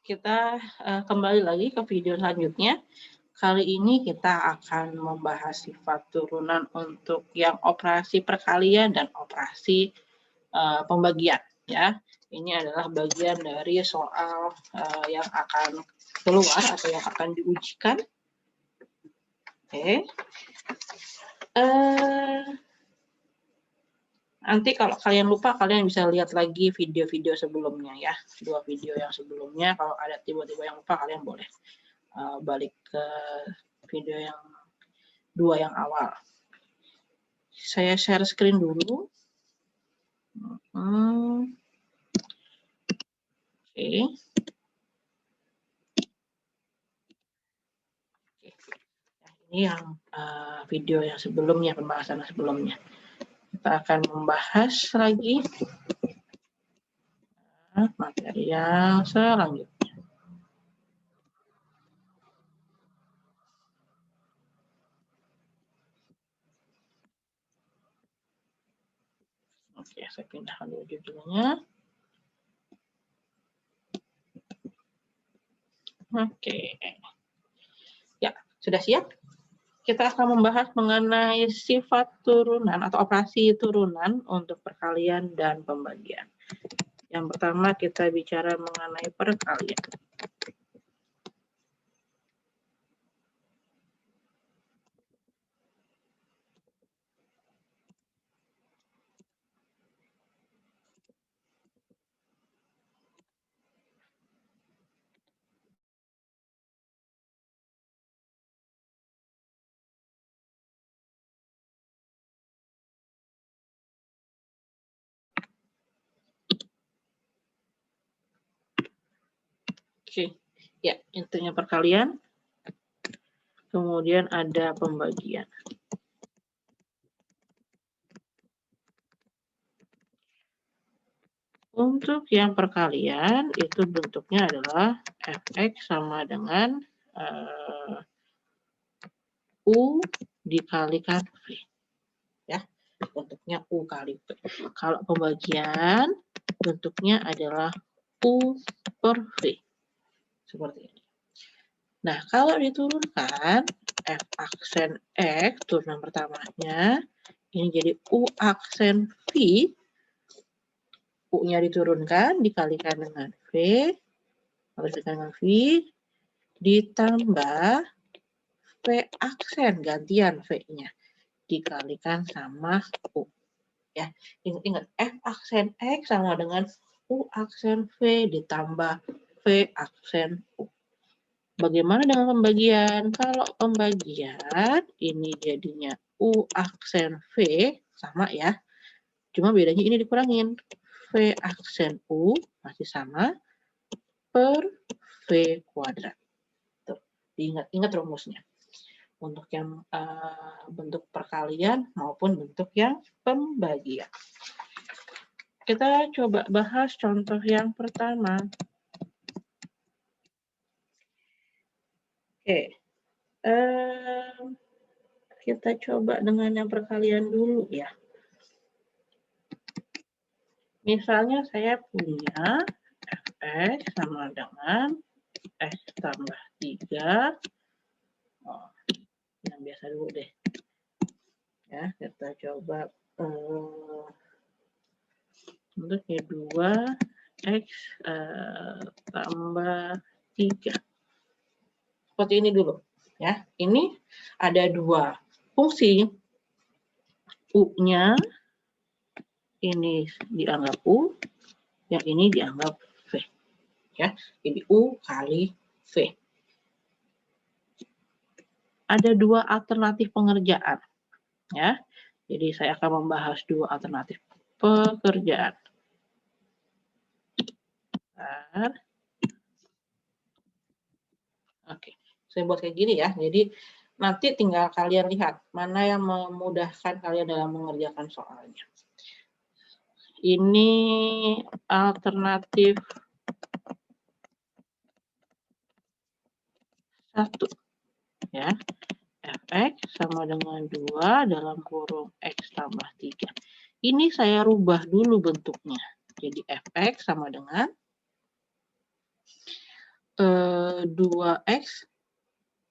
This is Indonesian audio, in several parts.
kita kembali lagi ke video selanjutnya. Kali ini kita akan membahas sifat turunan untuk yang operasi perkalian dan operasi pembagian, ya. Ini adalah bagian dari soal yang akan keluar atau yang akan diujikan. Oke. Nanti kalau kalian lupa, kalian bisa lihat lagi video-video sebelumnya ya. 2 video yang sebelumnya, kalau ada tiba-tiba yang lupa, kalian boleh balik ke video yang 2 yang awal. Saya share screen dulu. Oke. Ini yang video yang sebelumnya, pembahasan sebelumnya. Kita akan membahas lagi materi yang selanjutnya. Oke, saya pindahkan dulu judulnya. Oke. Ya, sudah siap? Kita akan membahas mengenai sifat turunan atau operasi turunan untuk perkalian dan pembagian. Yang pertama kita bicara mengenai perkalian. Oke, ya, intinya perkalian, kemudian ada pembagian. Untuk yang perkalian, itu bentuknya adalah fx sama dengan u dikalikan v. Ya, bentuknya u kali v. Kalau pembagian, bentuknya adalah u per v. Seperti ini. Nah, kalau diturunkan, f aksen x, turunan pertamanya, ini jadi u aksen v, u-nya diturunkan, dikalikan dengan v, dengan v, ditambah v aksen, gantian v-nya, dikalikan sama u. Ya, ingat, f aksen x sama dengan u aksen v ditambah v aksen u. Bagaimana dengan pembagian? Kalau pembagian ini jadinya u aksen v sama ya. Cuma bedanya ini dikurangin. V aksen u masih sama per v kuadrat. Tuh, ingat rumusnya. Untuk yang bentuk perkalian maupun bentuk yang pembagian. Kita coba bahas contoh yang pertama. Oke, kita coba dengan yang perkalian dulu ya. Misalnya saya punya fx sama dengan x tambah 3. Oh, yang biasa dulu deh. Ya, kita coba bentuknya 2x tambah 3. Seperti ini dulu. Ya, ini ada 2 fungsi. U-nya ini dianggap U, yang ini dianggap V. Ya, jadi U kali V. Ada 2 alternatif pengerjaan. Ya, jadi saya akan membahas 2 alternatif pekerjaan. Oke, saya buat kayak gini ya. Jadi nanti tinggal kalian lihat mana yang memudahkan kalian dalam mengerjakan soalnya. Ini alternatif 1 ya. Fx sama dengan 2 dalam kurung x tambah 3. Ini saya rubah dulu bentuknya. Jadi fx sama dengan 2X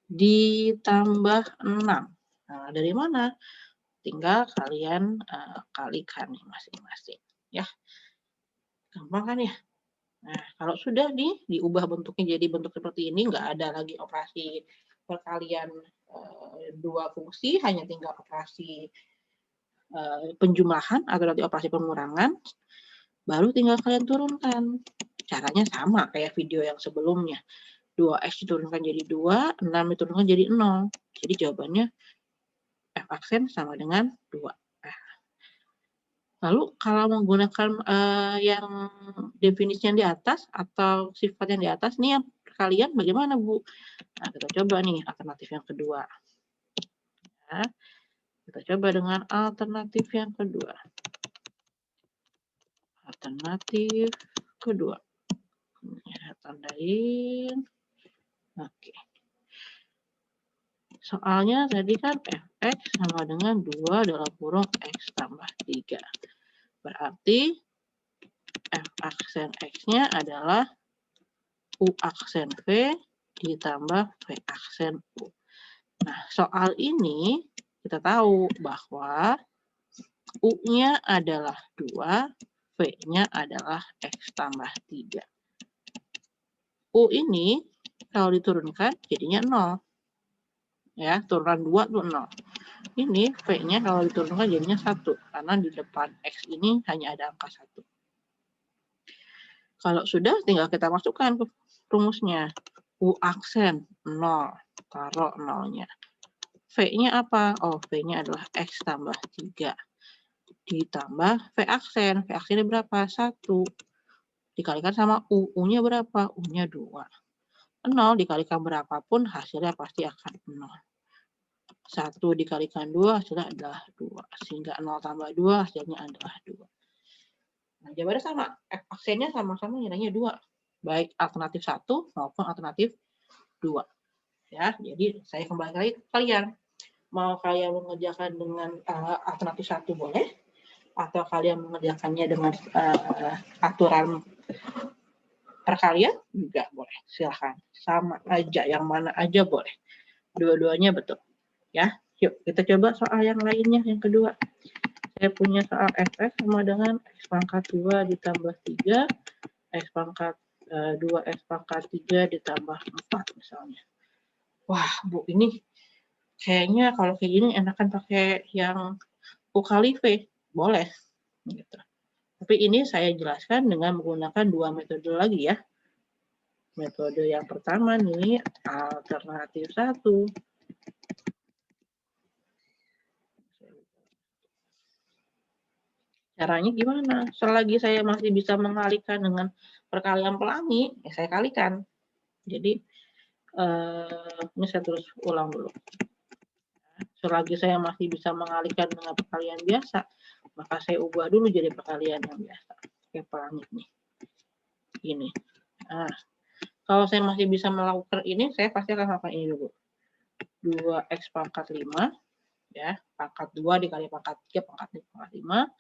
ditambah 6. Nah, dari mana? Tinggal kalian kalikan nih masing-masing. Ya, gampang kan ya? Nah, kalau sudah diubah bentuknya jadi bentuk seperti ini, nggak ada lagi operasi perkalian dua fungsi, hanya tinggal operasi penjumlahan atau nanti operasi pengurangan, baru tinggal kalian turunkan. Caranya sama kayak video yang sebelumnya. 2X diturunkan jadi 2, 6 diturunkan jadi 0. Jadi jawabannya F aksen sama dengan 2. Lalu kalau menggunakan yang definisi yang di atas atau sifat yang di atas, nih yang kalian bagaimana, Bu? Nah, kita coba nih alternatif yang kedua. Ya, kita coba dengan alternatif yang kedua. Alternatif kedua. Ya, tandain. Oke. Soalnya tadi kan Fx sama dengan 2 dalam kurung X tambah 3. Berarti F aksen X-nya adalah U aksen V ditambah V aksen U. Nah, soal ini kita tahu bahwa U-nya adalah 2, V-nya adalah X tambah 3. U ini kalau diturunkan jadinya 0. Ya, turunan 2 itu 0. Ini V-nya kalau diturunkan jadinya 1. Karena di depan X ini hanya ada angka 1. Kalau sudah, tinggal kita masukkan ke rumusnya. U aksen 0. Taruh 0-nya. V-nya apa? Oh, V-nya adalah X tambah 3. Ditambah V aksen. V aksennya berapa? 1. Dikalikan sama U. U-nya berapa? U-nya 2. 0 dikalikan berapapun hasilnya pasti akan 0. 1 dikalikan 2 hasilnya adalah 2. Sehingga 0 tambah 2 hasilnya adalah 2. Nah, jawabannya sama. F aksennya sama-sama nilainya 2. Baik alternatif 1 maupun alternatif 2. Ya, jadi saya kembali lagi ke kalian. Mau kalian mengerjakan dengan alternatif 1 boleh. Atau kalian mengerjakannya dengan aturan perkalian juga boleh. Silahkan. Sama aja. Yang mana aja boleh. Dua-duanya betul. Ya, yuk kita coba soal yang lainnya, yang kedua. Saya punya soal Fx sama dengan X pangkat 2 ditambah 3, X pangkat 2X pangkat 3 ditambah 4 misalnya. Wah, Bu, ini kayaknya kalau kayak gini enakan pakai yang U kali V. Boleh. Gitu. Tapi ini saya jelaskan dengan menggunakan dua metode lagi ya. Metode yang pertama nih, alternatif 1. Caranya gimana? Selagi saya masih bisa mengalihkan dengan perkalian pelangi, ya saya kalikan. Jadi, ini saya terus ulang dulu. Selagi saya masih bisa mengalihkan dengan perkalian biasa, maka saya ubah dulu jadi perkalian yang biasa. Kayak pelangi nih. Ini. Nah, kalau saya masih bisa melakukan ini, saya pasti akan melakukan ini dulu. 2X pangkat 5, ya, pangkat 2 dikali pangkat 3, pangkat 5.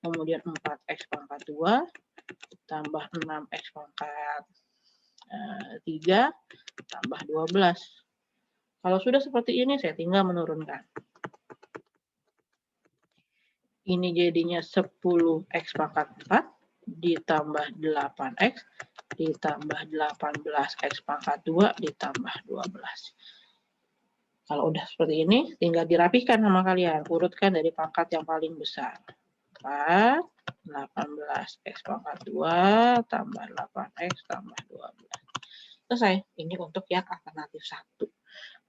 Kemudian 4X pangkat 2, tambah 6X pangkat 3, tambah 12. Kalau sudah seperti ini, saya tinggal menurunkan. Ini jadinya 10X pangkat 4, ditambah 8X, ditambah 18X pangkat 2, ditambah 12. Kalau udah seperti ini, tinggal dirapikan sama kalian. Urutkan dari pangkat yang paling besar. 4, 18X pangkat 2, tambah 8X, tambah 12. Selesai. Ini untuk yang alternatif 1.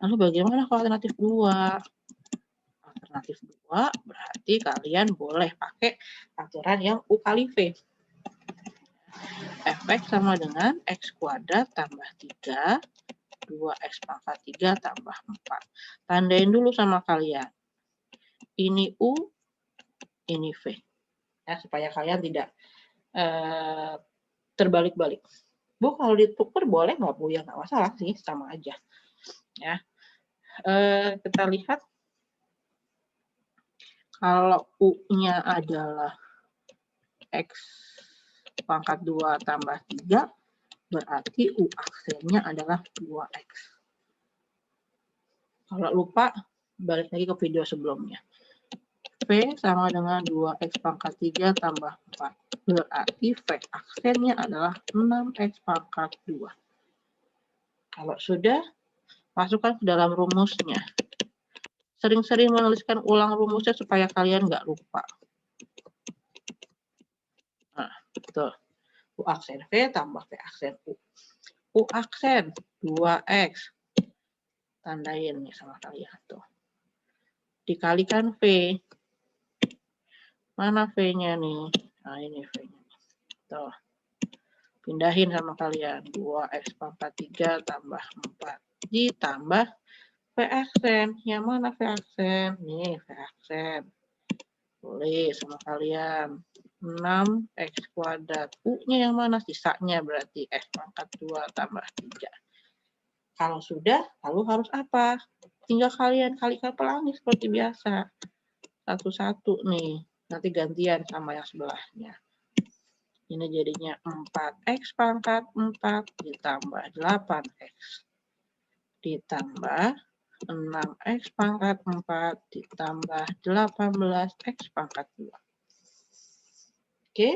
Lalu bagaimana kalau alternatif 2? Alternatif 2 berarti kalian boleh pakai aturan yang U kali V. Fx sama dengan X kuadrat tambah 3, 2X pangkat 3 tambah 4. Tandain dulu sama kalian. Ini U, ini V. Ya, supaya kalian tidak terbalik-balik. Bu, kalau ditukar boleh nggak, Bu? Ya nggak masalah sih, sama aja. Ya, kita lihat kalau U-nya adalah X pangkat 2 tambah 3, berarti U aksennya adalah 2X. Kalau lupa, balik lagi ke video sebelumnya. V sama dengan 2X pangkat 3 tambah 4. Berarti V aksennya adalah 6X pangkat 2. Kalau sudah, masukkan ke dalam rumusnya. Sering-sering menuliskan ulang rumusnya supaya kalian nggak lupa. Nah, betul. U aksen V tambah V aksen U. U aksen 2X. Tandain nih sama kalian tuh. Dikalikan V. Mana V-nya nih? Nah, ini V-nya. Tuh. Pindahin sama kalian. 2X pangkat 3 tambah 4. Ditambah V aksen. Yang mana V aksen? Nih, V aksen. Boleh sama kalian. 6X kuadrat. U-nya yang mana? Sisanya berarti X pangkat 2 tambah 3. Kalau sudah, lalu harus apa? Tinggal kalian kalikan pelangi seperti biasa. Satu-satu nih. Nanti gantian sama yang sebelahnya. Ini jadinya 4X pangkat 4 ditambah 8X. Ditambah 6X pangkat 4 ditambah 18X pangkat 2. Oke,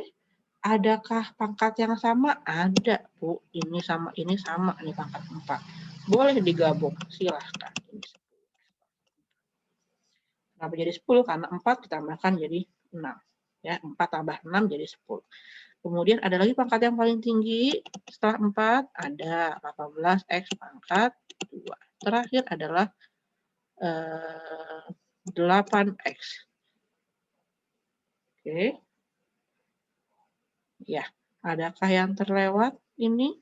adakah pangkat yang sama? Ada, Bu. Ini sama nih pangkat 4. Boleh digabung, silahkan. Kenapa jadi 10? Karena 4 ditambahkan jadi 6. Ya, 4 tambah 6 jadi 10. Kemudian ada lagi pangkat yang paling tinggi setelah 4, ada 18X pangkat 2. Terakhir adalah 8X. Oke. Ya, adakah yang terlewat ini?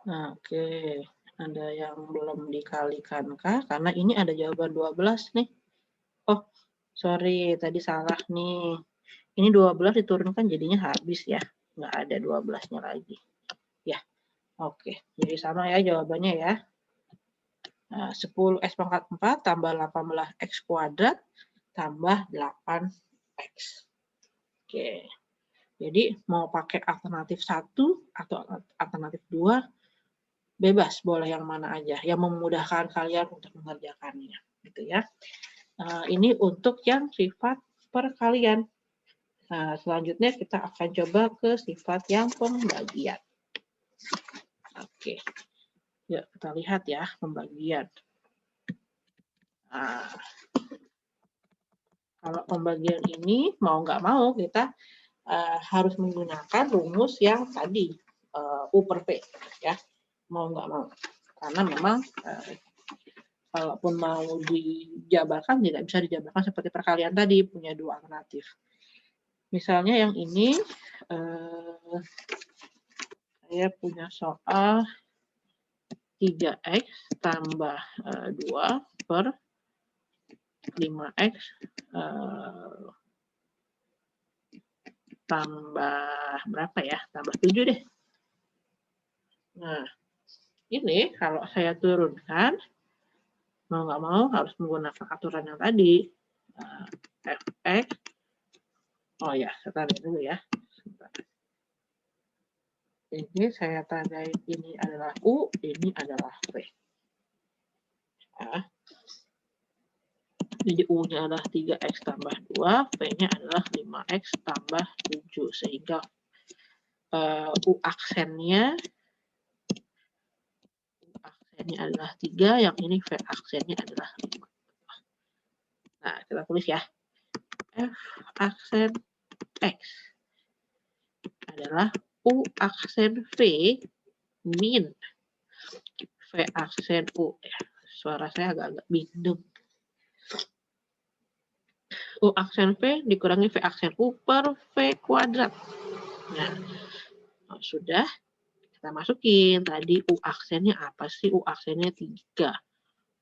Nah, oke. Ada yang belum dikalikan kah? Karena ini ada jawaban 12 nih. Oh, sorry, tadi salah nih. Ini 12 diturunkan jadinya habis ya. Nggak ada 12-nya lagi. Ya, oke. Jadi sama ya jawabannya ya. Nah, 10X pangkat 4 tambah 18X kuadrat tambah 8X. Oke. Jadi mau pakai alternatif 1 atau alternatif 2, bebas, boleh yang mana aja. Yang memudahkan kalian untuk mengerjakannya. Gitu ya. Ini untuk yang sifat perkalian. Nah, selanjutnya kita akan coba ke sifat yang pembagian. Oke. Yuk kita lihat ya pembagian. Nah, kalau pembagian ini mau nggak mau kita harus menggunakan rumus yang tadi U per V ya, mau nggak mau, karena memang kalaupun mau dijabarkan tidak bisa dijabarkan seperti perkalian tadi, punya 2 alternatif. Misalnya yang ini saya punya soal 3X tambah 2 per 5X tambah berapa ya? Tambah 7 deh. Nah, ini kalau saya turunkan, mau nggak mau harus menggunakan aturan yang tadi. Fx, oh ya, saya tanda dulu ya. Ini saya tandai ini adalah U, ini adalah V. Nah, jadi U-nya adalah 3X tambah 2, V-nya adalah 5X tambah 7. Sehingga U aksennya adalah 3, yang ini V aksennya adalah 5. Nah, kita tulis ya. F aksen X adalah U aksen V min V aksen U. Suara saya agak-agak bindeng. U aksen V dikurangi V aksen U per V kuadrat. Nah, sudah. Kita masukin. Tadi U aksennya apa sih? U aksennya 3.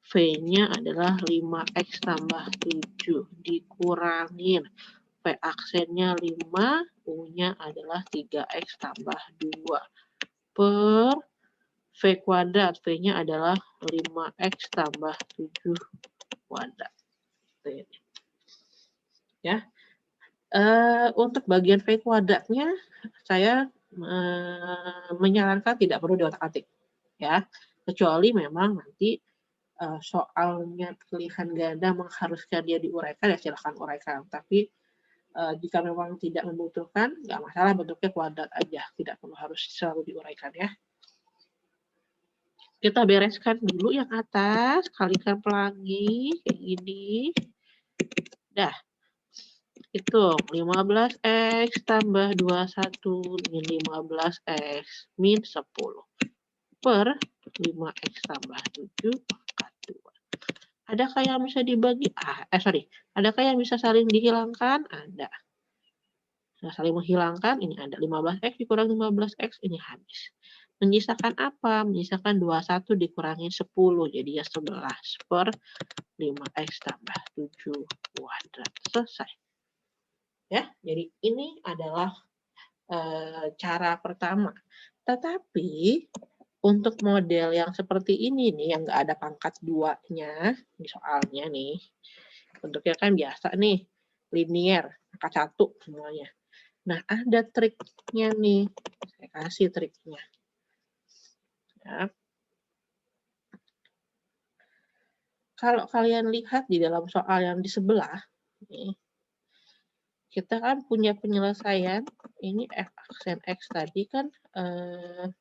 V-nya adalah 5X tambah 7. Dikurangin. V aksennya 5. U-nya adalah 3X tambah 2. Per V kuadrat. V-nya adalah 5X tambah 7 kuadrat. seperti ini. Ya, untuk bagian V kuadratnya saya menyarankan tidak perlu diotak-atik, ya. Kecuali memang nanti soalnya pilihan ganda mengharuskan dia diuraikan, ya silakan uraikan. Tapi jika memang tidak membutuhkan, nggak masalah bentuknya kuadrat aja, tidak perlu harus selalu diuraikan ya. Kita bereskan dulu yang atas, kalikan pelangi kayak gini. Dah. Hitung 15x tambah 21 min 15x min 10 per 5x tambah 7 pangkat 2. Adakah yang bisa dibagi? Adakah yang bisa saling dihilangkan? Ada. Nah, saling menghilangkan, ini ada 15x dikurang 15x, ini habis. Menyisakan apa? Menyisakan 21 dikurangi 10, jadi ya 11 per 5x tambah 7 kuadrat. Selesai. Ya, jadi ini adalah cara pertama. Tetapi untuk model yang seperti ini nih, yang nggak ada pangkat 2-nya, di soalnya nih, bentuknya kan biasa nih, linier, angka 1 semuanya. Nah, ada triknya nih, saya kasih triknya. Ya. Kalau kalian lihat di dalam soal yang di sebelah, nih, kita kan punya penyelesaian, ini f aksen x tadi kan 3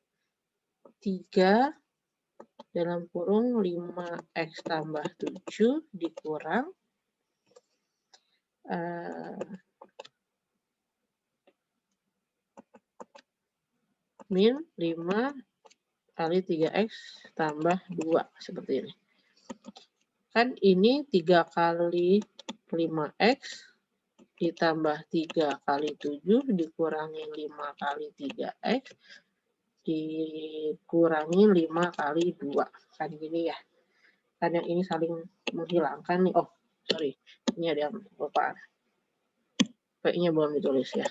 dalam kurung 5x tambah 7 dikurang min 5 kali 3x tambah 2 seperti ini. Kan ini 3 kali 5x ditambah 3 kali 7 dikurangi 5 kali 3x dikurangi 5 kali 2. Kan gini ya. Kan yang ini saling menghilangkan nih. Oh, sorry. Ini ada yang kelupaan. P-nya belum ditulis ya.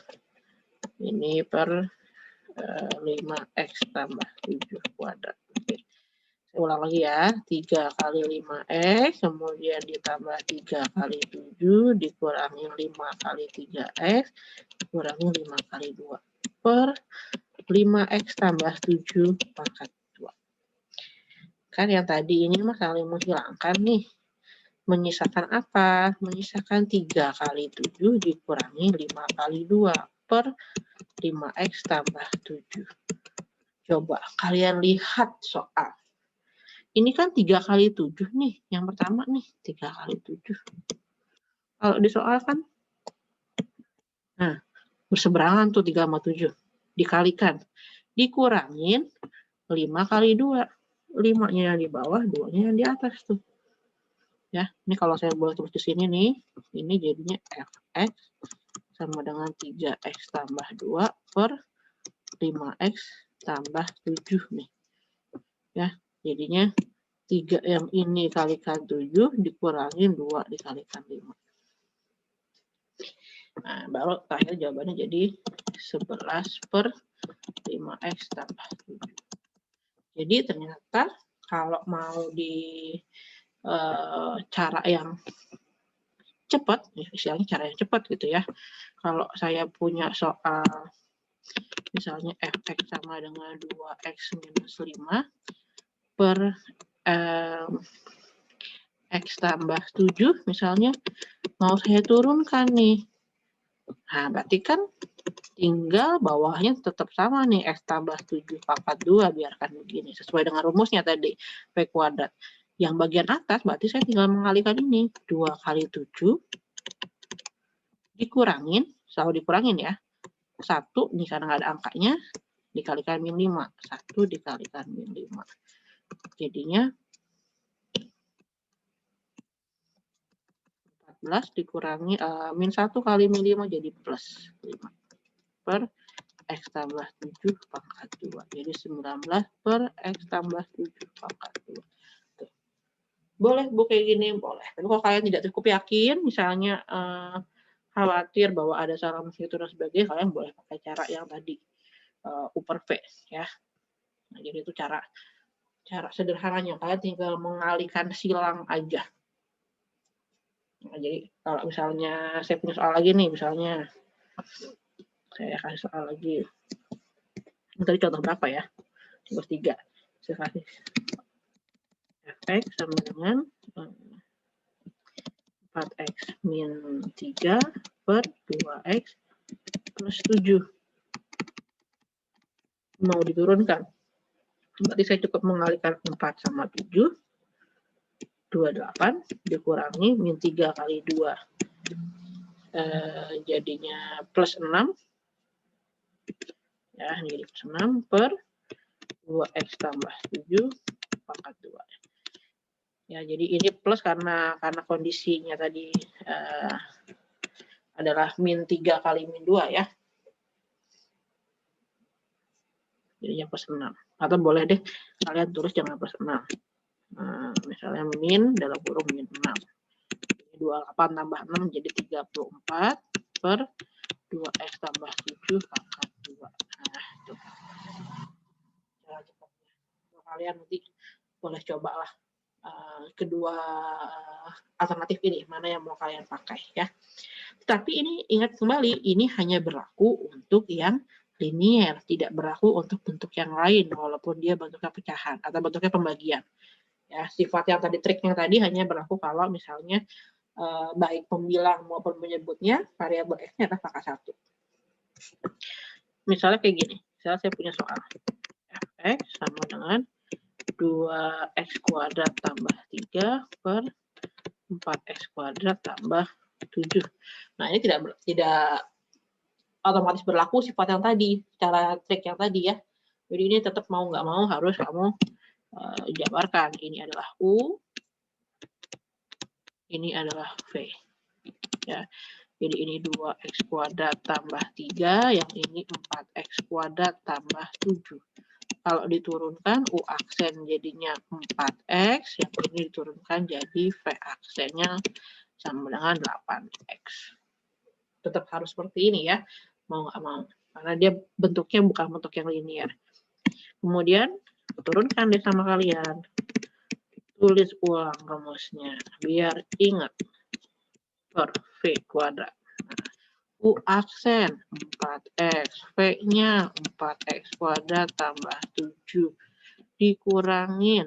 Ini per 5x tambah 7 kuadrat. Oke. Saya ulang lagi ya. 3 kali 5x, kemudian ditambah 3 kali 7, dikurangi 5 kali 3x, dikurangi 5 kali 2. Per 5x tambah 7 pangkat 2. Kan yang tadi ini mah saling menghilangkan nih. Menyisakan apa? Menyisakan 3 kali 7 dikurangi 5 kali 2 per 5x tambah 7. Coba kalian lihat soal. Ini kan 3 kali 7 nih. Yang pertama nih, 3 kali 7. Kalau di soal kan, nah, berseberangan tuh 3 sama 7. Dikalikan. Dikurangin 5 kali 2. 5-nya yang di bawah, 2-nya yang di atas tuh. Ya, ini kalau saya boleh tulis di sini nih, ini jadinya fx sama dengan 3x tambah 2 per 5x tambah 7 nih. Ya, jadinya 3 yang ini kalikan 7 dikurangin 2 dikalikan 5. Nah, baru terakhir jawabannya jadi 11 per 5x tambah 7. Jadi ternyata kalau mau di cara yang cepat, istilahnya cara yang cepat gitu ya. Kalau saya punya soal misalnya fx sama dengan 2x minus 5 per x tambah 7 misalnya mau saya turunkan nih. Nah, berarti kan tinggal bawahnya tetap sama nih, x tambah 7 pangkat 2, biarkan begini. Sesuai dengan rumusnya tadi, P kuadrat. Yang bagian atas berarti saya tinggal mengalihkan ini. 2 kali 7 dikurangin, selalu dikurangin ya. 1 nih karena nggak ada angkanya, dikalikan min 5. 1 dikalikan min 5. Jadinya 14 dikurangi min 1 kali min 5 jadi plus 5 per x tambah 7 pangkat 2. Jadi 19 per x tambah 7 pangkat 2. Tuh. Boleh Bu kayak gini? Boleh. Tapi kalau kalian tidak cukup yakin, misalnya khawatir bahwa ada salah menghitung dan sebagainya, kalian boleh pakai cara yang tadi, U per V. Ya. Nah, jadi itu cara sederhananya. Kalian tinggal mengalihkan silang aja. Nah, jadi kalau misalnya saya punya soal lagi nih, misalnya saya kasih soal lagi. Ini tadi contoh berapa ya? Contoh 3. Saya kasih fx sama dengan 4x min 3 per 2x plus 7. Mau diturunkan. Berarti saya cukup mengalihkan 4 sama 7. 28 dikurangi min 3 kali 2. Jadinya plus 6. Ya, ini jadi plus 6 per 2x tambah 7 pangkat 2. Ya, jadi ini plus karena kondisinya tadi adalah min 3 kali min 2 ya. Jadinya plus 6. Atau boleh deh kalian tulis jangan plus 6. Misalnya min dalam kurung min 6. 28 tambah 6 jadi 34 per 2x tambah 7 pangkat 2. Nah, itu. Cara cepatnya. Kalian nanti boleh cobalah kedua alternatif ini, mana yang mau kalian pakai ya. Tapi ini ingat kembali, ini hanya berlaku untuk yang linier, tidak berlaku untuk bentuk yang lain, walaupun dia bentuknya pecahan atau bentuknya pembagian. Ya, sifat yang tadi, trik yang tadi hanya berlaku kalau misalnya baik pembilang maupun penyebutnya variabel x-nya adalah pangkat 1. Misalnya kayak gini, misalnya saya punya soal fx sama dengan 2x kuadrat tambah 3 per 4x kuadrat tambah 7. Nah, ini tidak otomatis berlaku sifat yang tadi, cara trik yang tadi ya. Jadi ini tetap mau nggak mau harus kamu jabarkan. Ini adalah U, ini adalah V. Ya. Jadi ini 2x kuadrat tambah 3, yang ini 4x kuadrat tambah 7. Kalau diturunkan U aksen jadinya 4x, yang ini diturunkan jadi V aksennya sama dengan 8x. Tetap harus seperti ini ya, mau nggak mau. Karena dia bentuknya bukan bentuk yang linear. Kemudian turunkan deh sama kalian. Tulis ulang rumusnya biar ingat. Per V kuadrat. U aksen 4x, V-nya 4x kuadrat tambah 7 dikurangin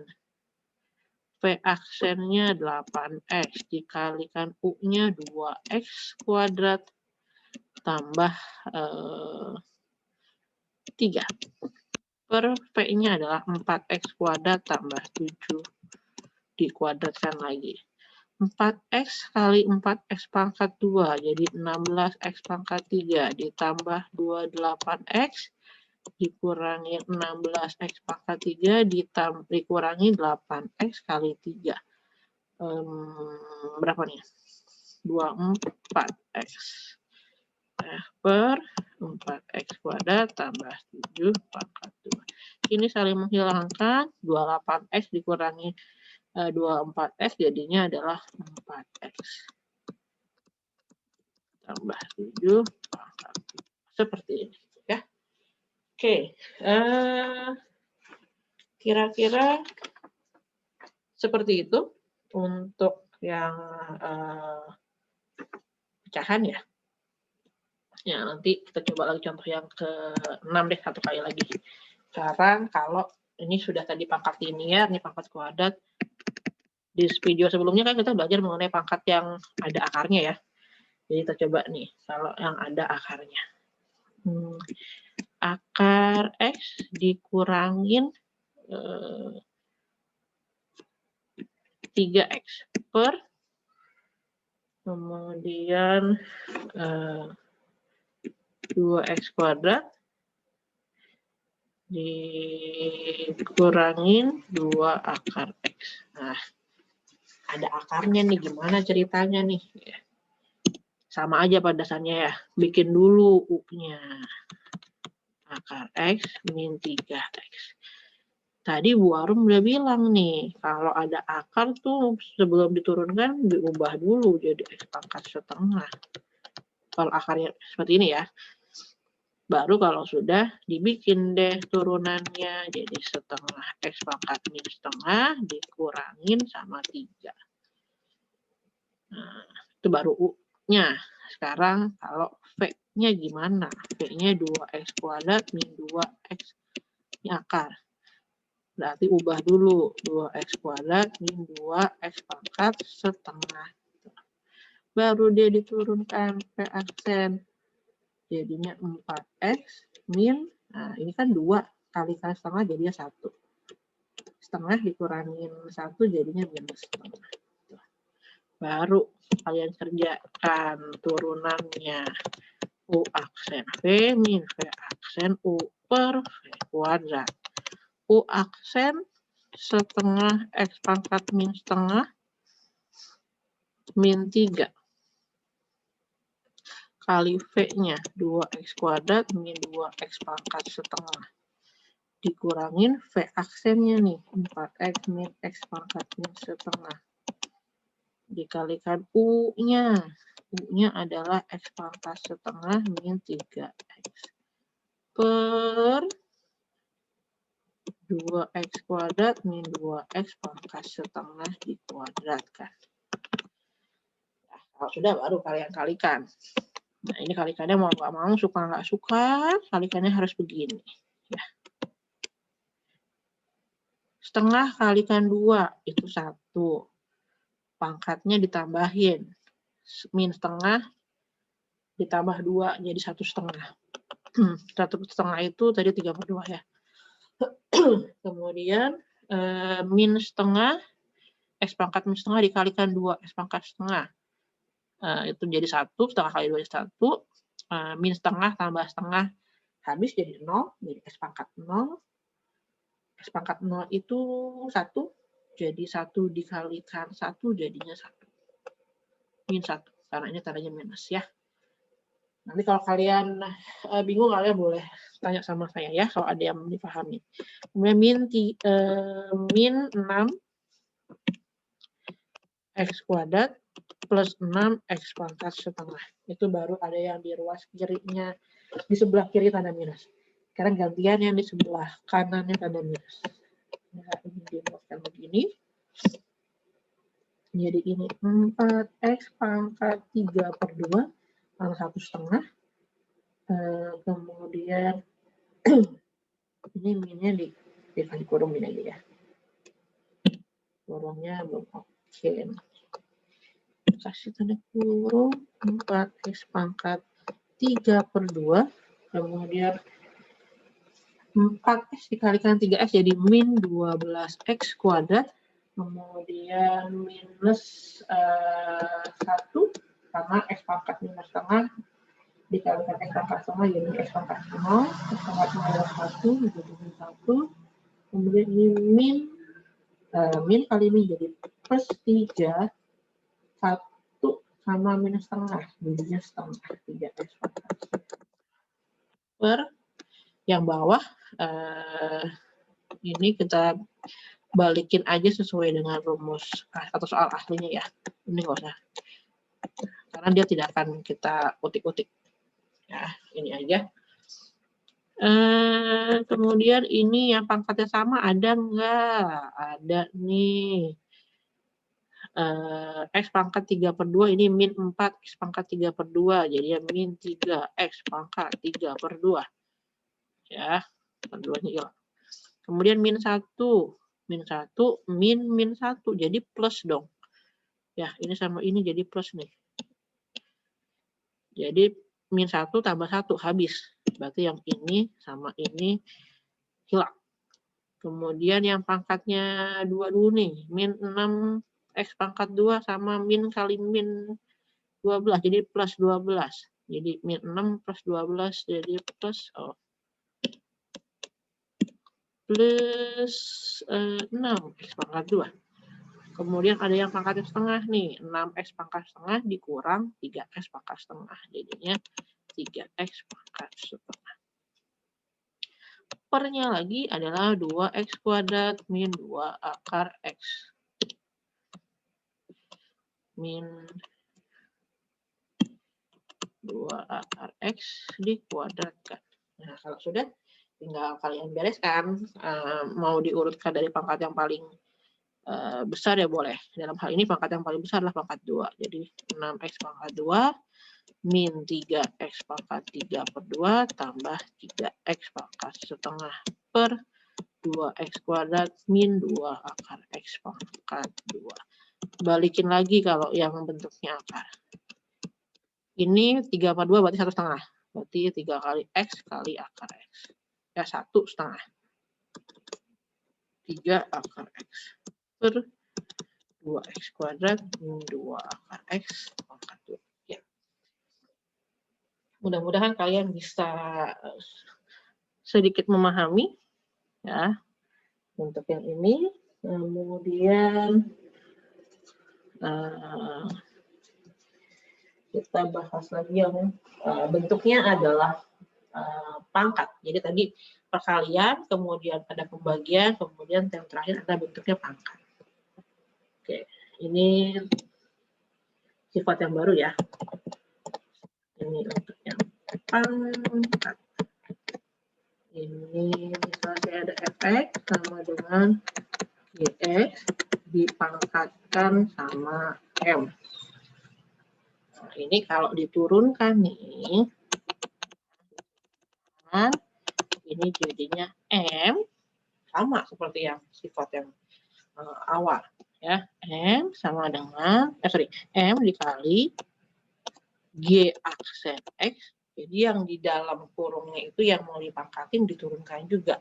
V aksennya 8x dikalikan U-nya 2x kuadrat tambah 3 per V-nya adalah 4x kuadrat tambah 7 dikuadratkan lagi. 4x kali 4x pangkat 2 jadi 16x pangkat 3 ditambah 28x dikurangi 16x pangkat 3 dikurangi 8x kali 3. Berapa nih? 24x. Per 4x kuadrat tambah 7 pangkat 2. Ini saling menghilangkan, 28x dikurangi 24x jadinya adalah 4x tambah 7 pangkat 2. Seperti ini ya. Oke, kira-kira seperti itu untuk yang pecahan ya. Ya, nanti kita coba lagi contoh yang ke-6 deh, satu kali lagi. Sekarang kalau ini sudah tadi pangkat linear, ini pangkat kuadrat. Di video sebelumnya kan kita belajar mengenai pangkat yang ada akarnya ya. Jadi kita coba nih, kalau yang ada akarnya. Akar X dikurangin 3x per kemudian 2x kuadrat dikurangin 2 akar X. Nah, ada akarnya nih, gimana ceritanya nih? Sama aja pada dasarnya ya, bikin dulu U-nya. Akar X min 3x. Tadi Bu Arum udah bilang nih, kalau ada akar tuh sebelum diturunkan diubah dulu jadi X pangkat setengah. Kalau akarnya seperti ini ya. Baru kalau sudah dibikin deh turunannya jadi setengah X pangkat min setengah dikurangin sama 3. Nah, Itu baru U-nya. Sekarang kalau V-nya gimana? V-nya 2x kuadrat min 2x. Ini akar. Berarti ubah dulu. 2x kuadrat min 2x pangkat setengah. Baru dia diturunkan V aksen. Jadinya 4x min, nah ini kan 2 kalikan setengah jadinya 1. Setengah dikurangin 1 jadinya minus setengah. Baru kalian kerjakan turunannya. U aksen V min V aksen U per V kuadrat. U aksen setengah X pangkat min setengah min 3. Kali V-nya 2x kuadrat min 2x pangkat setengah. Dikurangin V aksennya nih, 4x min x pangkat min setengah. Dikalikan U-nya. U-nya adalah x pangkat setengah min 3x. Per 2x kuadrat min 2x pangkat setengah dikuadratkan. Nah, kalau sudah baru kalian kalikan. Nah, ini kalikannya mau nggak mau, suka nggak suka, kalikannya harus begini. Ya. Setengah kalikan 2, itu 1. Pangkatnya ditambahin. Min setengah ditambah 2, jadi 1,5. 1,5 itu tadi 3/2 ya. Kemudian min setengah, X pangkat min setengah dikalikan 2, X pangkat setengah. Itu jadi 1, setengah kali 2 jadi 1. Min setengah tambah setengah habis jadi 0, jadi X pangkat 0. X pangkat 0 itu 1, jadi 1 dikalikan 1 jadinya 1. Min 1, karena ini tandanya minus ya. Nanti kalau kalian bingung, kalian boleh tanya sama saya ya, kalau ada yang dipahami. Kemudian min 6 X kuadrat plus 6x pangkat setengah. Itu baru ada yang di ruas kirinya, di sebelah kiri tanda minus. Sekarang gantian yang di sebelah kanannya tanda minus. Nah, ini dibuatkan begini. Jadi ini 4x pangkat 3/2 pangkat 1,5. Kemudian ini minnya dikurung ini aja ya. Kurungnya belum oke. Kasih tanda kurung 4x pangkat 3/2. Kemudian 4x dikalikan 3x jadi min 12x kuadrat. Kemudian minus 1 karena x pangkat minus setengah dikalikan x pangkat setengah jadi x pangkat 0. X pangkat minus 1 jadi min 1. Kemudian ini min kali min jadi plus 3. 1 sama minus setengah jadinya setengah 3x pangkat. Per yang bawah ini kita balikin aja sesuai dengan rumus atau soal aslinya ya. Ini nggak usah, karena dia tidak akan kita utik-utik ya, ini aja. Kemudian ini yang pangkatnya sama ada nggak? Ada nih. X pangkat 3/2 ini min 4 X pangkat 3/2 jadi ya min 3 X pangkat 3/2 ya, per 2-nya hilang. Kemudian min 1 min 1 jadi plus dong ya, ini sama ini jadi plus nih, jadi min 1 tambah 1 habis, berarti yang ini sama ini hilang. Kemudian yang pangkatnya 2 dulu nih, min 6 X pangkat 2 sama min kali min 12 jadi plus 12, jadi min 6 plus 12 jadi plus plus 6 X pangkat 2. Kemudian ada yang pangkatnya setengah nih, 6x pangkat setengah dikurang 3x pangkat setengah, jadinya 3x pangkat setengah. Pernya lagi adalah 2x kuadrat min 2 akar x. Min 2 akar x dikuadratkan. Nah, kalau sudah, tinggal kalian bereskan, mau diurutkan dari pangkat yang paling besar ya boleh. Dalam hal ini pangkat yang paling besar adalah pangkat 2. Jadi 6x pangkat 2 min 3x pangkat 3 per 2 tambah 3x pangkat setengah per 2x kuadrat min 2 akar x pangkat 2. Balikin lagi kalau yang bentuknya akar. Ini 3 per 2 berarti 1,5. Berarti 3 kali x kali akar x. Ya 1,5. 3 akar x per 2x kuadrat min 2 akar x pangkat 2. Ya. Mudah-mudahan kalian bisa sedikit memahami ya untuk yang ini. Kemudian kita bahas lagi yang bentuknya adalah pangkat. Jadi tadi perkalian, kemudian ada pembagian, kemudian yang terakhir ada bentuknya pangkat. Oke, ini sifat yang baru ya. Ini untuk yang pangkat. Ini misalnya saya ada fx sama dengan gx dipangkatkan sama m. Nah, ini kalau diturunkan nih, ini jadinya m sama seperti yang sifat yang awal ya, m sama dengan m dikali g aksen x. Jadi yang di dalam kurungnya itu yang mau dipangkatin diturunkan juga,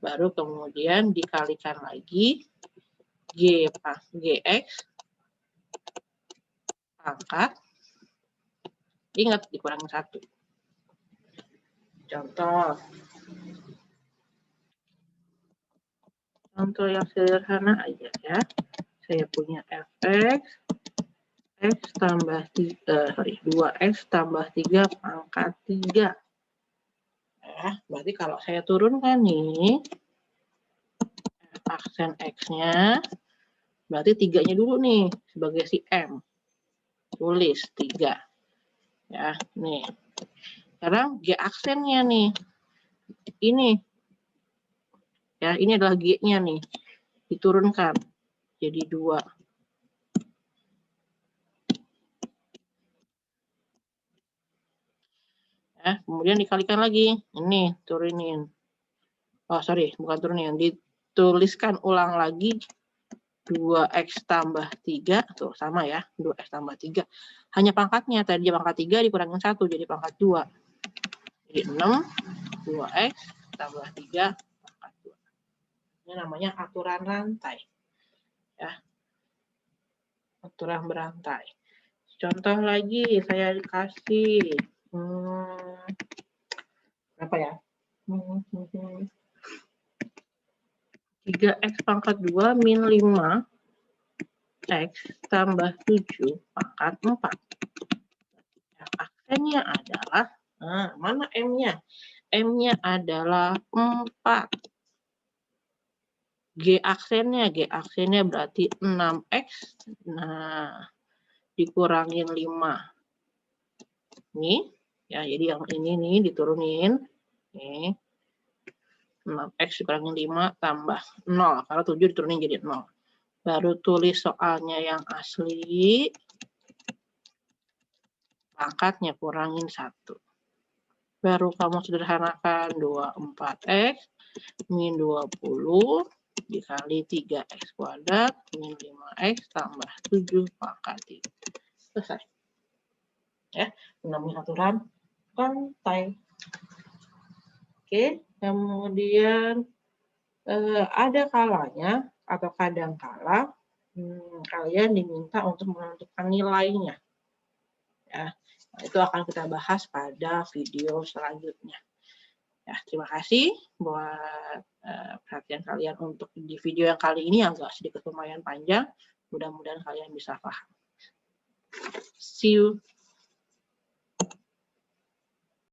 baru kemudian dikalikan lagi gx pangkat, ingat dikurangi 1. Contoh yang sederhana aja ya. Saya punya fx x tambah 2x tambah 3 pangkat 3. Ya, berarti kalau saya turunkan nih aksen x-nya, berarti 3-nya dulu nih sebagai si m. Tulis 3. Ya, nih. Sekarang g aksennya nih. Ini. Ya, ini adalah g-nya nih. Diturunkan jadi 2. Ya, kemudian dikalikan lagi. Ini turunin. Oh, sorry, bukan turunin. Dituliskan ulang lagi 2x tambah 3. Tuh, sama ya. 2x tambah 3. Hanya pangkatnya. Tadi pangkat 3 dikurangin 1 jadi pangkat 2. Jadi 6 2x tambah 3 pangkat 2. Ini namanya aturan rantai. Ya. Aturan berantai. Contoh lagi saya dikasih berapa ya? 3x pangkat 2 min 5 x tambah 7 pangkat 4. Yang aksennya adalah, mana m-nya? M-nya adalah 4. G aksennya berarti 6x. Nah, dikurangin 5. Nih, ya jadi yang ini nih diturunin. Nih. 6x dikurangin 5 tambah 0. Karena 7 diturunin jadi 0. Baru tulis soalnya yang asli. Pangkatnya kurangin 1. Baru kamu sederhanakan 24x min 20 dikali 3x kuadrat min 5x tambah 7 pangkat 3. Selesai. Ya, namanya aturan rantai. Oke, kemudian ada kalanya atau kadangkala kalian diminta untuk menentukan nilainya. Ya, itu akan kita bahas pada video selanjutnya. Ya, terima kasih buat perhatian kalian untuk di video yang kali ini agak sedikit lumayan panjang. Mudah-mudahan kalian bisa paham. See you.